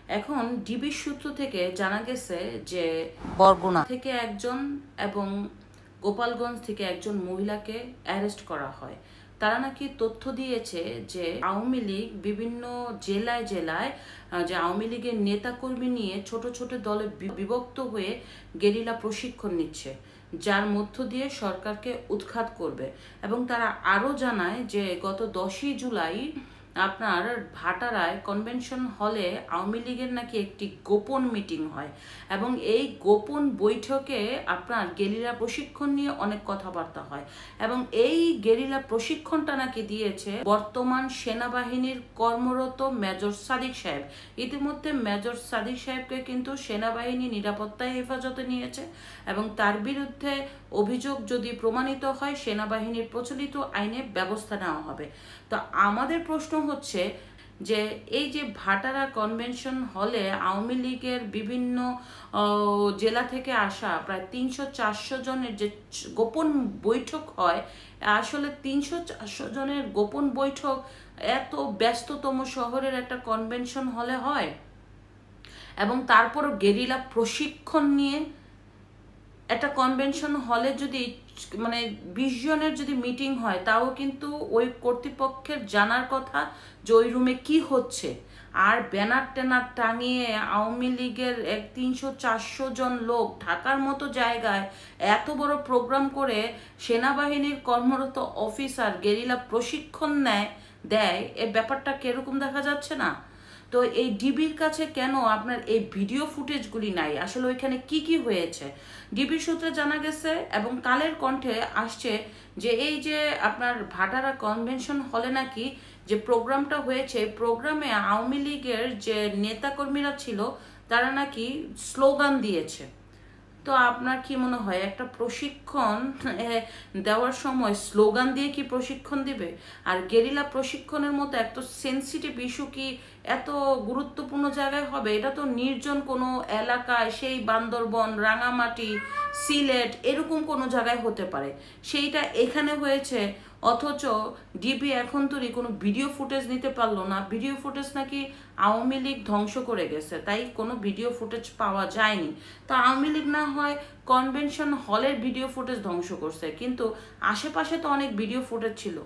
এখন ডিবির সূত্র থেকে জানা গেছে যে বরগুনা থেকে একজন এবং গোপালগঞ্জ থেকে একজন মহিলাকে অ্যারেস্ট করা হয়। তারা নাকি তথ্য দিয়েছে যে আওয়ামী লীগ বিভিন্ন জেলায় জেলায় যে আওয়ামী লীগের নেতাকর্মী নিয়ে ছোট ছোট দলে বিভক্ত হয়ে গেরিলা প্রশিক্ষণ নিচ্ছে, যার মধ্য দিয়ে সরকারকে উৎখাত করবে। এবং তারা আরও জানায় যে গত 10ই জুলাই আপনার ভাটারায় কনভেনশন হলে আওয়ামী লীগের নাকি একটি গোপন মিটিং হয় এবং এই গোপন বৈঠকে আপনার গেরিলা প্রশিক্ষণ নিয়ে অনেক কথাবার্তা হয় এবং এই গেরিলা প্রশিক্ষণটা নাকি দিয়েছে বর্তমান সেনাবাহিনীর কর্মরত মেজর সাদিক সাহেব। ইতিমধ্যে মেজর সাদিক সাহেবকে কিন্তু সেনাবাহিনী নিরাপত্তায় হেফাজতে নিয়েছে এবং তার বিরুদ্ধে অভিযোগ যদি প্রমাণিত হয় সেনাবাহিনীর প্রচলিত আইনে ব্যবস্থা নেওয়া হবে। তো আমাদের প্রশ্ন হচ্ছে যে এই যে ভাটারা কনভেনশন হলে আওয়ামী লীগের বিভিন্ন জেলা থেকে আসা প্রায় 300-400 জনের যে গোপন বৈঠক হয়, আসলে 300-400 জনের গোপন বৈঠক এত ব্যস্ততম শহরের একটা কনভেনশন হলে হয় এবং তারপরও গেরিলা প্রশিক্ষণ নিয়ে একটা কনভেনশন হলে যদি মানে 20 জনের যদি মিটিং হয়, তাও কিন্তু ওই কর্তৃপক্ষের জানার কথা যে ওই রুমে কি হচ্ছে। আর ব্যানার ট্যানার টাঙিয়ে আওয়ামী লীগের 300-400 জন লোক ঢাকার মতো জায়গায় এত বড় প্রোগ্রাম করে সেনাবাহিনীর কর্মরত অফিসার গেরিলা প্রশিক্ষণ দেয়, এ ব্যাপারটা কিরকম দেখা যাচ্ছে না? তো এই ডিবির কাছে কেন আপনার এই ভিডিও ফুটেজগুলি নাই? আসলে ওইখানে কি কি হয়েছে? ডিবির সূত্রে জানা গেছে এবং কালের কণ্ঠে আসছে যে এই যে আপনার ভাটারা কনভেনশন হলে নাকি যে প্রোগ্রামটা হয়েছে, প্রোগ্রামে আওয়ামী লীগের যে নেতাকর্মীরা ছিল তারা নাকি স্লোগান দিয়েছে। তো আপনার কি মনে হয় একটা প্রশিক্ষণ দেওয়ার সময় স্লোগান দিয়ে কি প্রশিক্ষণ দিবে? আর গেরিলা প্রশিক্ষণের মতো এত সেন্সিটিভ ইস্যু কি এত গুরুত্বপূর্ণ জায়গায় হবে? এটা তো নির্জন কোনো এলাকায়, সেই বান্দরবন, রাঙামাটি, সিলেট এরকম কোনো জায়গায় হতে পারে, সেইটা এখানে হয়েছে। অথচ ডিবি এখন তৈরি কোনো ভিডিও ফুটেজ নিতে পারলো না। ভিডিও ফুটেজ নাকি আওয়ামী লীগ ধ্বংস করে গেছে, তাই কোনো ভিডিও ফুটেজ পাওয়া যায়নি। তো আওয়ামী লীগ না হয় কনভেনশন হলের ভিডিও ফুটেজ ধ্বংস করছে, কিন্তু আশেপাশে তো অনেক ভিডিও ফুটেজ ছিল।